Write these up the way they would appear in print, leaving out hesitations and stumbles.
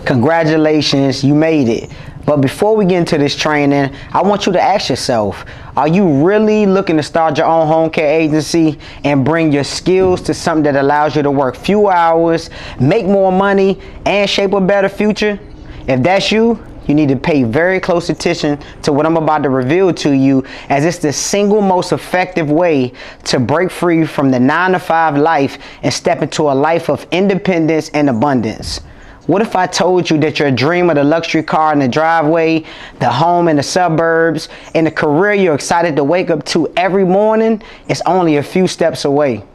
Congratulations, you made it. But before we get into this training, I want you to ask yourself, are you really looking to start your own home care agency and bring your skills to something that allows you to work fewer hours, make more money, and shape a better future? If that's you, you need to pay very close attention to what I'm about to reveal to you, as it's the single most effective way to break free from the 9-to-5 life and step into a life of independence and abundance. What if I told you that your dream of the luxury car in the driveway, the home in the suburbs, and the career you're excited to wake up to every morning is only a few steps away?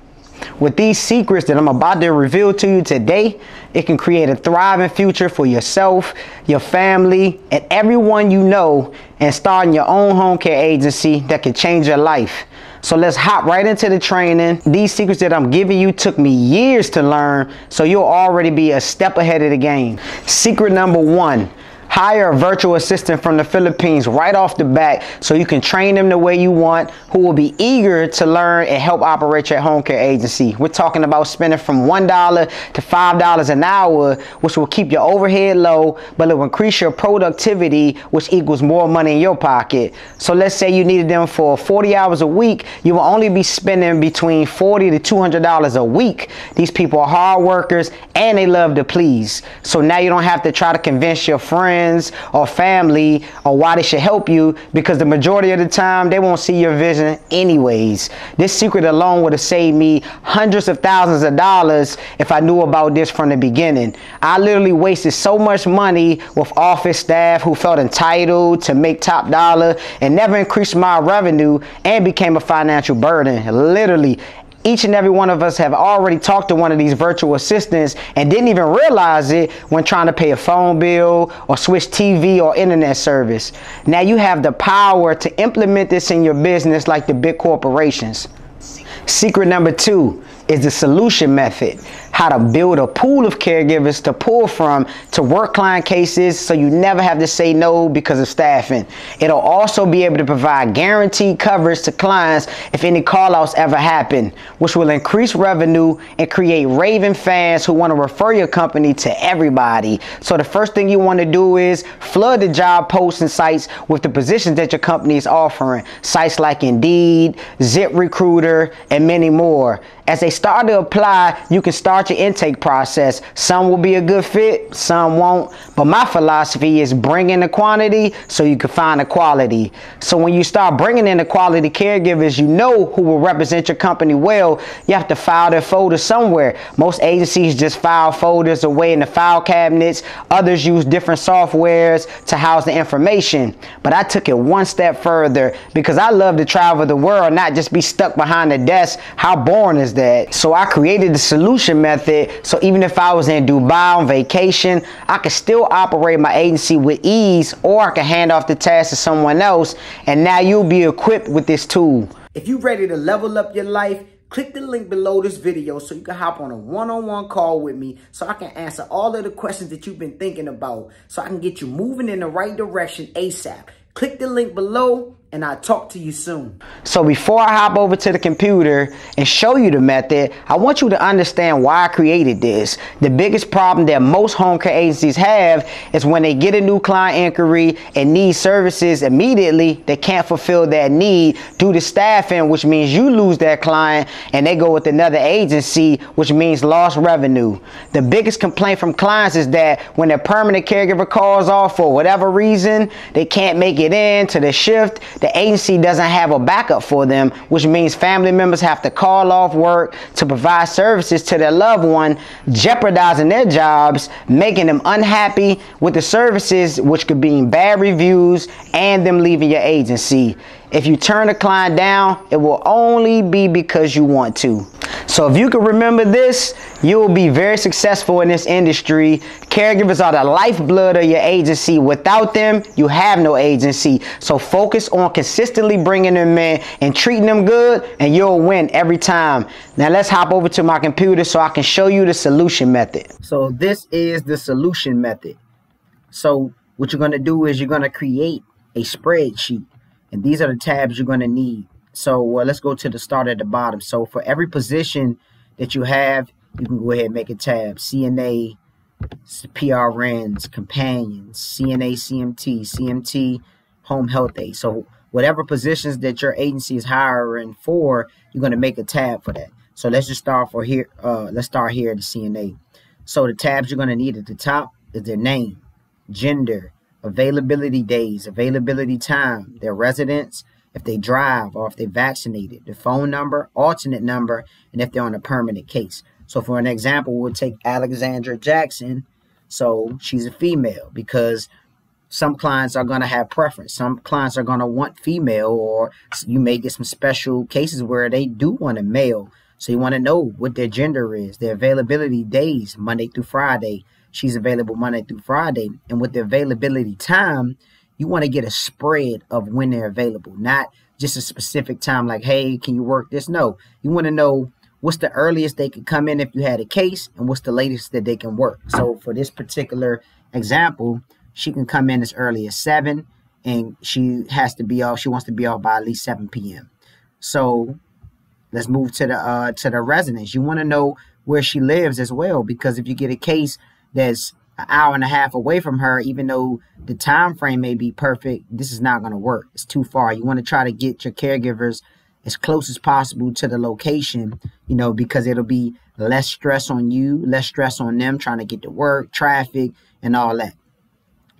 With these secrets that I'm about to reveal to you today, it can create a thriving future for yourself, your family, and everyone you know, and starting your own home care agency that can change your life. So let's hop right into the training. These secrets that I'm giving you took me years to learn, so you'll already be a step ahead of the game. Secret number 1. Hire a virtual assistant from the Philippines right off the bat so you can train them the way you want, who will be eager to learn and help operate your home care agency. We're talking about spending from $1 to $5 an hour, which will keep your overhead low, but it will increase your productivity, which equals more money in your pocket. So let's say you needed them for 40 hours a week. You will only be spending between $40 to $200 a week. These people are hard workers and they love to please. So now you don't have to try to convince your friends or family or why they should help you, because the majority of the time they won't see your vision anyways. This secret alone would have saved me hundreds of thousands of dollars if I knew about this from the beginning. I literally wasted so much money with office staff who felt entitled to make top dollar and never increased my revenue and became a financial burden. Literally, each and every one of us have already talked to one of these virtual assistants and didn't even realize it when trying to pay a phone bill or switch TV or internet service. Now you have the power to implement this in your business like the big corporations. Secret number 2 is the solution method. How to build a pool of caregivers to pull from to work client cases so you never have to say no because of staffing. It'll also be able to provide guaranteed coverage to clients if any call-outs ever happen, which will increase revenue and create raving fans who want to refer your company to everybody. So the first thing you want to do is flood the job posting sites with the positions that your company is offering. Sites like Indeed, ZipRecruiter, and many more. As they start to apply, you can start your intake process. Some will be a good fit, some won't. But my philosophy is bring in the quantity so you can find the quality. So when you start bringing in the quality caregivers you know who will represent your company well, you have to file their folders somewhere. Most agencies just file folders away in the file cabinets. Others use different softwares to house the information. But I took it one step further because I love to travel the world, not just be stuck behind a desk. How boring is that? So I created the solution method, so even if I was in Dubai on vacation, I could still operate my agency with ease, or I could hand off the task to someone else, and now you'll be equipped with this tool. If you're ready to level up your life, click the link below this video so you can hop on a one-on-one call with me so I can answer all of the questions that you've been thinking about, so I can get you moving in the right direction ASAP. Click the link below and I'll talk to you soon. So before I hop over to the computer and show you the method, I want you to understand why I created this. The biggest problem that most home care agencies have is when they get a new client inquiry and need services immediately, they can't fulfill that need due to staffing, which means you lose that client and they go with another agency, which means lost revenue. The biggest complaint from clients is that when their permanent caregiver calls off for whatever reason, they can't make it in to the shift, the agency doesn't have a backup for them, which means family members have to call off work to provide services to their loved one, jeopardizing their jobs, making them unhappy with the services, which could mean bad reviews and them leaving your agency. If you turn a client down, it will only be because you want to. So if you can remember this, you will be very successful in this industry. Caregivers are the lifeblood of your agency. Without them, you have no agency. So focus on consistently bringing them in and treating them good, and you'll win every time. Now let's hop over to my computer so I can show you the solution method. So this is the solution method. So what you're going to do is you're going to create a spreadsheet. And these are the tabs you're going to need. So let's go to the start at the bottom. So for every position that you have, you can go ahead and make a tab. CNA, PRNs, companions, CNA, CMT, CMT, home health aide. So whatever positions that your agency is hiring for, you're going to make a tab for that. So let's just start for here. Let's start here at the CNA. So the tabs you're going to need at the top is their name, gender, availability days, availability time, their residence, if they drive or if they're vaccinated, the phone number, alternate number, and if they're on a permanent case. So for an example, we'll take Alexandra Jackson. So she's a female because some clients are going to have preference. Some clients are going to want female, or you may get some special cases where they do want a male. So you want to know what their gender is, their availability days, Monday through Friday. She's available Monday through Friday. And with the availability time, you want to get a spread of when they're available, not just a specific time like, hey, can you work this? No, you want to know what's the earliest they could come in if you had a case and what's the latest that they can work. So for this particular example, she can come in as early as 7 and she has to be off. She wants to be off by at least 7 p.m. So let's move to the residence. You want to know where she lives as well, because if you get a case that's an hour and a half away from her, even though the time frame may be perfect, this is not going to work. It's too far. You want to try to get your caregivers as close as possible to the location, you know, because it'll be less stress on you, less stress on them trying to get to work, traffic, and all that.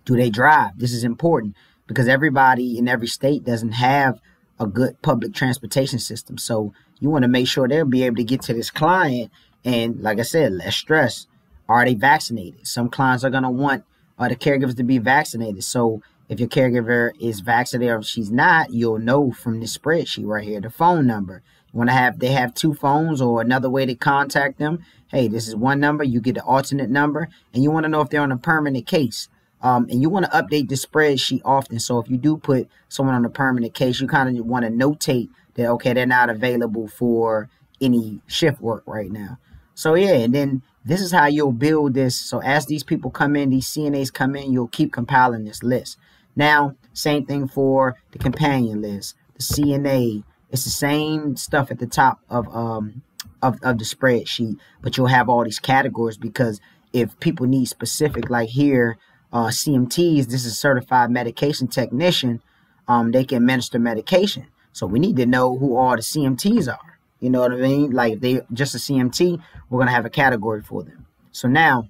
Do they drive? This is important because everybody in every state doesn't have a good public transportation system. So you want to make sure they'll be able to get to this client. And like I said, less stress. Are they vaccinated? Some clients are going to want the caregivers to be vaccinated. So if your caregiver is vaccinated or if she's not, you'll know from this spreadsheet right here, the phone number. You want to have, they have 2 phones or another way to contact them. Hey, this is one number. You get the alternate number. And you want to know if they're on a permanent case. And you want to update the spreadsheet often. So if you do put someone on a permanent case, you kind of want to notate that, okay, they're not available for any shift work right now. So yeah, and then this is how you'll build this. So as these people come in, these CNAs come in, you'll keep compiling this list. Now, same thing for the companion list, the CNA. It's the same stuff at the top of the spreadsheet, but you'll have all these categories because if people need specific, like here, CMTs, this is certified medication technician, they can administer medication. So we need to know who all the CMTs are. You know what I mean? Like if they just a CMT, we're going to have a category for them. So now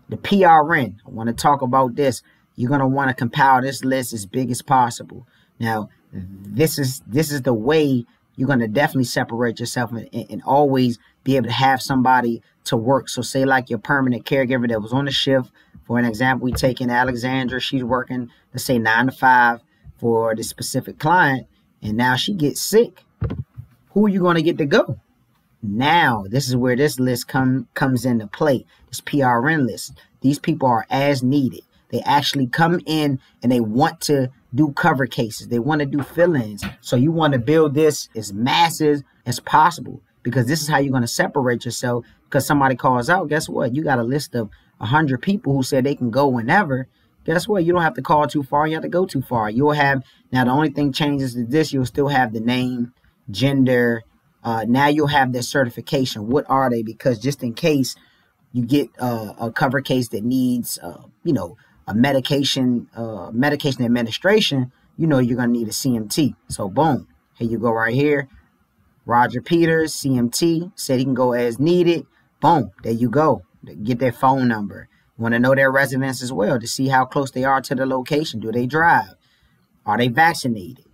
the PRN, I want to talk about this. You're going to want to compile this list as big as possible. Now, this is the way you're going to definitely separate yourself and always be able to have somebody to work. So say like your permanent caregiver that was on the shift. For an example, we take in Alexandra. She's working, let's say 9 to 5 for the specific client. And now she gets sick. Who are you going to get to go? Now, this is where this list comes into play. This PRN list. These people are as needed. They actually come in and they want to do cover cases. They want to do fill-ins. So you want to build this as massive as possible because this is how you're going to separate yourself. Because somebody calls out, guess what? You got a list of 100 people who said they can go whenever. Guess what? You don't have to call too far. You have to go too far. You'll have, now the only thing changes is this. You'll still have the name, gender. Now you'll have their certification. What are they? Because just in case you get a cover case that needs, you know, a medication administration, you know, you're going to need a CMT. So boom, here you go right here. Roger Peters, CMT, said he can go as needed. Boom, there you go. Get their phone number. You want to know their residence as well to see how close they are to the location. Do they drive? Are they vaccinated?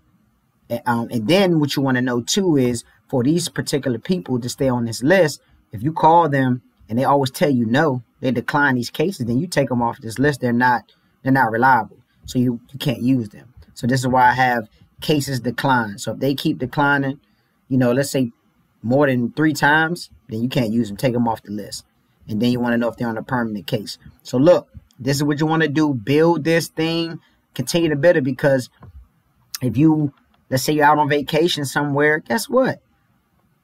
And then what you want to know too is for these particular people to stay on this list, if you call them and they always tell you no, they decline these cases, then you take them off this list. They're not reliable. So you can't use them. So this is why I have cases decline. So if they keep declining, you know, let's say more than 3 times, then you can't use them. Take them off the list. And then you want to know if they're on a permanent case. So look, this is what you want to do. Build this thing, continue to build it, because if you, let's say you're out on vacation somewhere, guess what?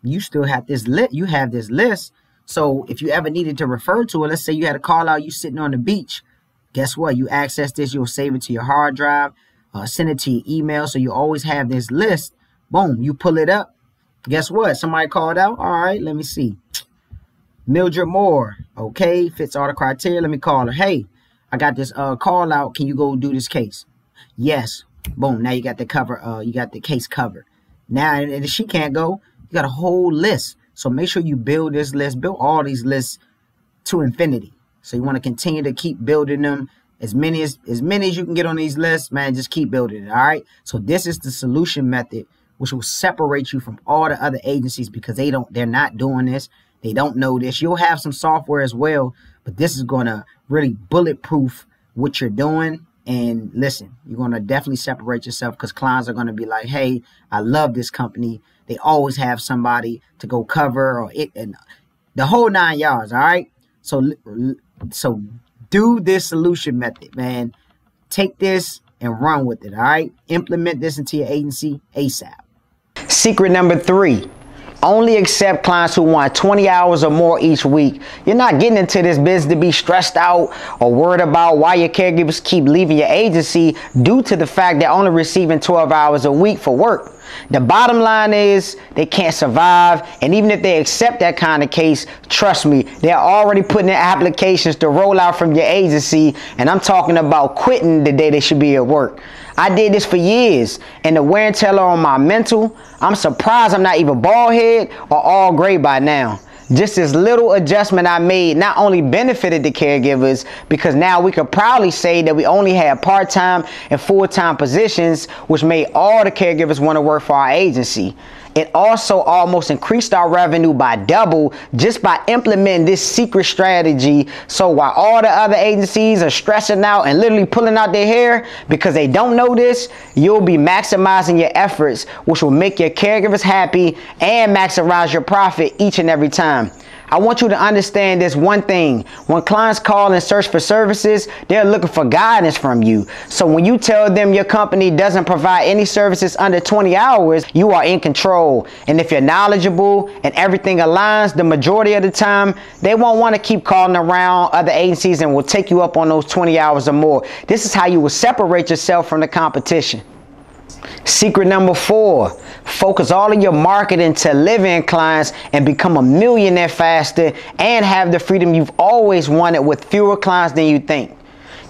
You still have this list. You have this list. So if you ever needed to refer to it, let's say you had a call out, you sitting on the beach. Guess what? You access this, you'll save it to your hard drive, send it to your email. So you always have this list. Boom, you pull it up. Guess what? Somebody called out. All right, let me see. Mildred Moore, okay, fits all the criteria. Let me call her. Hey, I got this call out. Can you go do this case? Yes. Boom. Now you got the cover. You got the case covered. Now, and if she can't go, you got a whole list. So make sure you build this list. Build all these lists to infinity. So you want to continue to keep building them. As many as you can get on these lists, man. Just keep building it. All right. So this is the solution method, which will separate you from all the other agencies because they're not doing this. They don't know this. You'll have some software as well, but this is going to really bulletproof what you're doing. And listen, you're going to definitely separate yourself because clients are going to be like, hey, I love this company. They always have somebody to go cover or it and the whole 9 yards. All right. So do this solution method, man. Take this and run with it. All right. Implement this into your agency ASAP. Secret number 3. Only accept clients who want 20 hours or more each week. You're not getting into this business to be stressed out or worried about why your caregivers keep leaving your agency due to the fact they're only receiving 12 hours a week for work. The bottom line is they can't survive, and even if they accept that kind of case, trust me, they're already putting in applications to roll out from your agency, and I'm talking about quitting the day they should be at work. I did this for years, and the wear and tear on my mental, I'm surprised I'm not even bald head or all gray by now. Just this little adjustment I made not only benefited the caregivers because now we could proudly say that we only had part-time and full-time positions, which made all the caregivers want to work for our agency. It also almost increased our revenue by double just by implementing this secret strategy. So while all the other agencies are stressing out and literally pulling out their hair because they don't know this, you'll be maximizing your efforts, which will make your caregivers happy and maximize your profit each and every time. I want you to understand this one thing. When clients call and search for services, they're looking for guidance from you. So when you tell them your company doesn't provide any services under 20 hours, you are in control. And if you're knowledgeable and everything aligns, the majority of the time, they won't want to keep calling around other agencies and will take you up on those 20 hours or more. This is how you will separate yourself from the competition. Secret number 4, focus all of your marketing to live-in clients and become a millionaire faster and have the freedom you've always wanted with fewer clients than you think.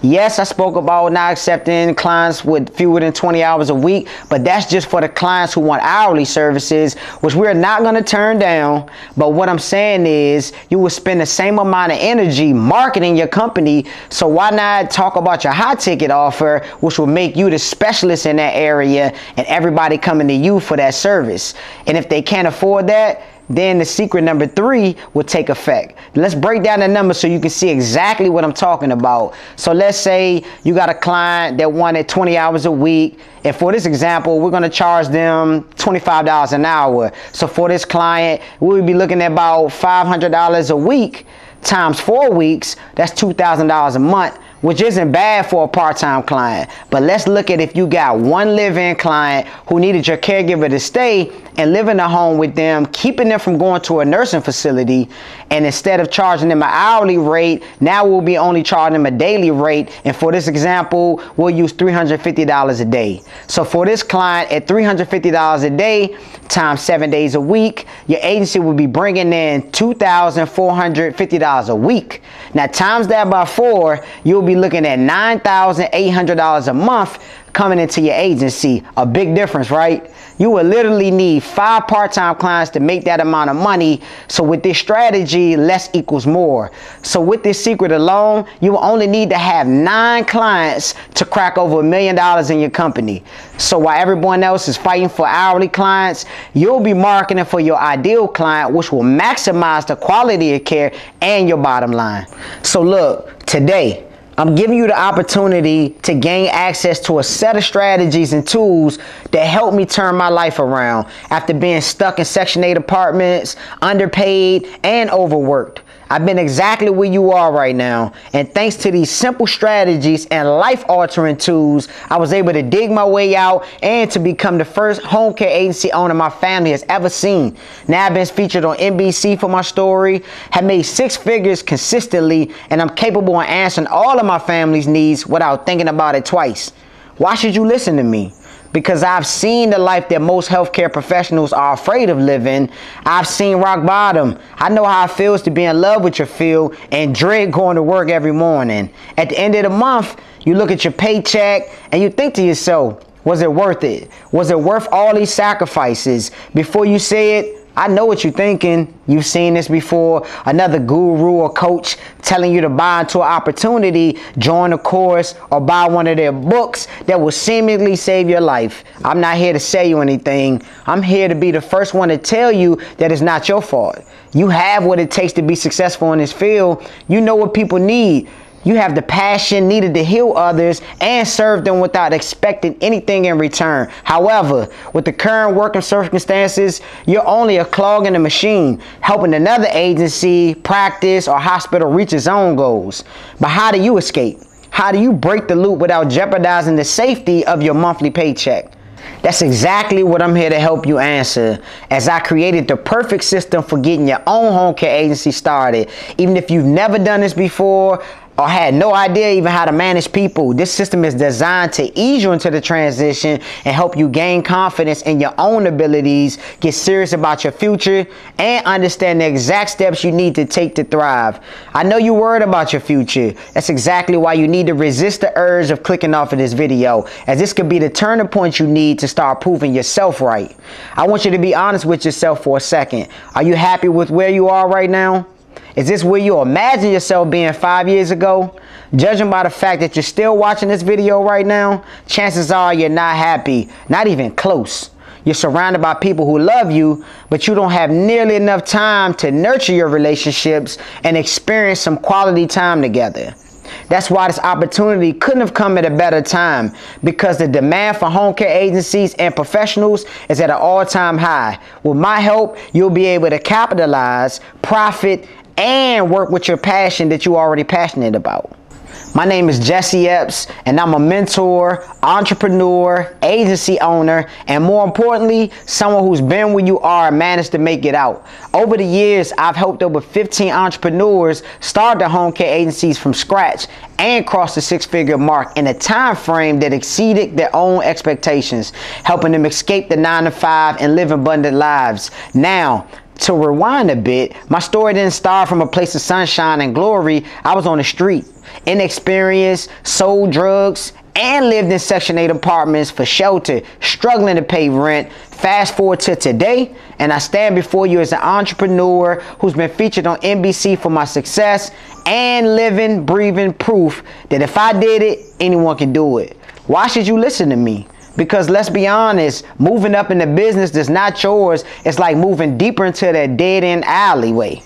Yes, I spoke about not accepting clients with fewer than 20 hours a week, but that's just for the clients who want hourly services, which we're not going to turn down. But what I'm saying is you will spend the same amount of energy marketing your company. So why not talk about your high ticket offer, which will make you the specialist in that area and everybody coming to you for that service. And if they can't afford that, then the secret number 3 will take effect. Let's break down the numbers so you can see exactly what I'm talking about. So let's say you got a client that wanted 20 hours a week. And for this example, we're going to charge them $25 an hour. So for this client, we'll be looking at about $500 a week times 4 weeks. That's $2,000 a month, which isn't bad for a part-time client. But let's look at if you got one live-in client who needed your caregiver to stay and live in the home with them, keeping them from going to a nursing facility. And instead of charging them an hourly rate, now we'll be only charging them a daily rate. And for this example, we'll use $350 a day. So for this client at $350 a day times 7 days a week, your agency will be bringing in $2,450 a week. Now times that by 4, you'll be looking at $9,800 a month coming into your agency. A big difference, right? You will literally need 5 part-time clients to make that amount of money. So with this strategy, less equals more. So with this secret alone, you will only need to have 9 clients to crack over $1 million in your company. So while everyone else is fighting for hourly clients, you'll be marketing for your ideal client, which will maximize the quality of care and your bottom line. So look, today, I'm giving you the opportunity to gain access to a set of strategies and tools that help me turn my life around after being stuck in Section 8 apartments, underpaid, and overworked. I've been exactly where you are right now, and thanks to these simple strategies and life-altering tools, I was able to dig my way out and to become the first home care agency owner my family has ever seen. Now I've been featured on NBC for my story, have made 6 figures consistently, and I'm capable of answering all of my family's needs without thinking about it twice. Why should you listen to me? because I've seen the life that most healthcare professionals are afraid of living. I've seen rock bottom. I know how it feels to be in love with your field and dread going to work every morning. At the end of the month, you look at your paycheck and you think to yourself, was it worth it? Was it worth all these sacrifices? Before you say it, I know what you're thinking. You've seen this before. Another guru or coach telling you to buy into an opportunity, join a course, or buy one of their books that will seemingly save your life. I'm not here to sell you anything. I'm here to be the first one to tell you that it's not your fault. You have what it takes to be successful in this field. You know what people need. You have the passion needed to heal others and serve them without expecting anything in return. However, with the current working circumstances, you're only a clog in the machine, helping another agency, practice, or hospital reach its own goals. But how do you escape? How do you break the loop without jeopardizing the safety of your monthly paycheck? That's exactly what I'm here to help you answer, as I created the perfect system for getting your own home care agency started. Even if you've never done this before or had no idea even how to manage people, this system is designed to ease you into the transition and help you gain confidence in your own abilities, get serious about your future, and understand the exact steps you need to take to thrive. I know you're worried about your future. That's exactly why you need to resist the urge of clicking off of this video, as this could be the turning point you need to start proving yourself right. I want you to be honest with yourself for a second. Are you happy with where you are right now? Is this where you imagine yourself being 5 years ago? Judging by the fact that you're still watching this video right now, chances are you're not happy, not even close. You're surrounded by people who love you, but you don't have nearly enough time to nurture your relationships and experience some quality time together. That's why this opportunity couldn't have come at a better time, because the demand for home care agencies and professionals is at an all-time high. With my help, you'll be able to capitalize, profit, and work with your passion that you're already passionate about. My name is Jesse Epps, and I'm a mentor, entrepreneur, agency owner, and more importantly, someone who's been where you are and managed to make it out. Over the years, I've helped over 15 entrepreneurs start their home care agencies from scratch and cross the six-figure mark in a time frame that exceeded their own expectations, helping them escape the 9-to-5 and live abundant lives. Now, to rewind a bit, my story didn't start from a place of sunshine and glory. I was on the street, inexperienced, sold drugs, and lived in Section 8 apartments for shelter, struggling to pay rent. Fast forward to today, and I stand before you as an entrepreneur who's been featured on NBC for my success and living, breathing proof that if I did it, anyone can do it. Why should you listen to me? Because let's be honest, moving up in the business that's not yours, it's like moving deeper into that dead-end alleyway.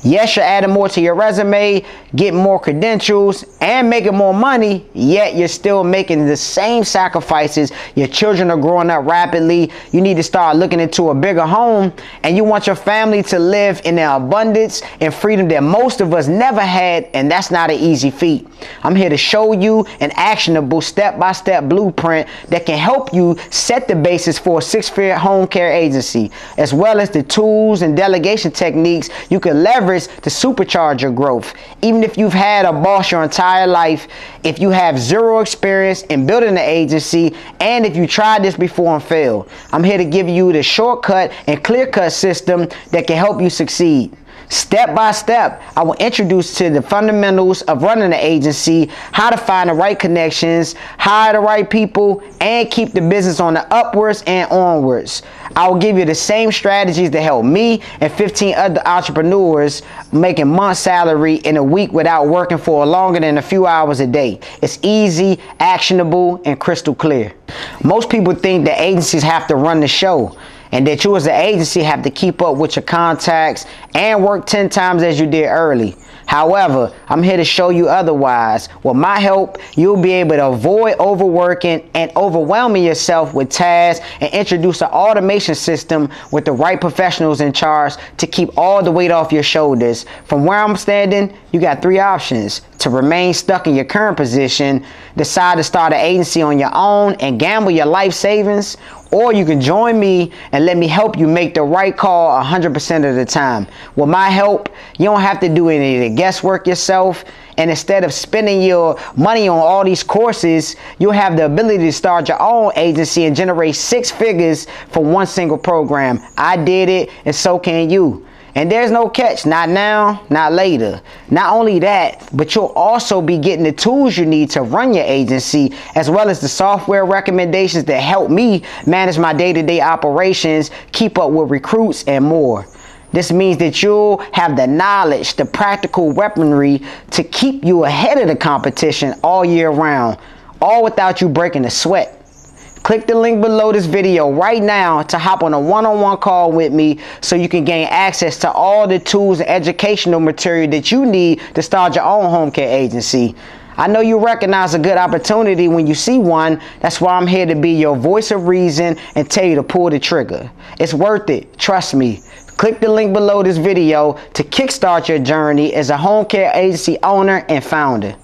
Yes, you're adding more to your resume, getting more credentials, and making more money, yet you're still making the same sacrifices. Your children are growing up rapidly. You need to start looking into a bigger home, and you want your family to live in the abundance and freedom that most of us never had, and that's not an easy feat. I'm here to show you an actionable step-by-step blueprint that can help you set the basis for a six-figure home care agency, as well as the tools and delegation techniques you can leverage to supercharge your growth. Even if you've had a boss your entire life, if you have zero experience in building an agency, and if you tried this before and failed, I'm here to give you the shortcut and clear-cut system that can help you succeed. Step by step, I will introduce to the fundamentals of running an agency, how to find the right connections, hire the right people, and keep the business on the upwards and onwards. I will give you the same strategies that help me and 15 other entrepreneurs making month salary in a week without working for longer than a few hours a day. It's easy, actionable, and crystal clear. Most people think that agencies have to run the show, and that you as an agency have to keep up with your contacts and work 10 times as you did early. However, I'm here to show you otherwise. With my help, you'll be able to avoid overworking and overwhelming yourself with tasks, and introduce an automation system with the right professionals in charge to keep all the weight off your shoulders. From where I'm standing, you got 3 options: to remain stuck in your current position, decide to start an agency on your own and gamble your life savings, or you can join me and let me help you make the right call 100% of the time. With my help, you don't have to do any of the guesswork yourself. And instead of spending your money on all these courses, you'll have the ability to start your own agency and generate 6 figures from one single program. I did it, and so can you. And there's no catch, not now, not later. Not only that, but you'll also be getting the tools you need to run your agency, as well as the software recommendations that help me manage my day-to-day operations, keep up with recruits, and more. This means that you'll have the knowledge, the practical weaponry to keep you ahead of the competition all year round, all without you breaking a sweat. Click the link below this video right now to hop on a one-on-one call with me so you can gain access to all the tools and educational material that you need to start your own home care agency. I know you recognize a good opportunity when you see one. That's why I'm here to be your voice of reason and tell you to pull the trigger. It's worth it, trust me. Click the link below this video to kickstart your journey as a home care agency owner and founder.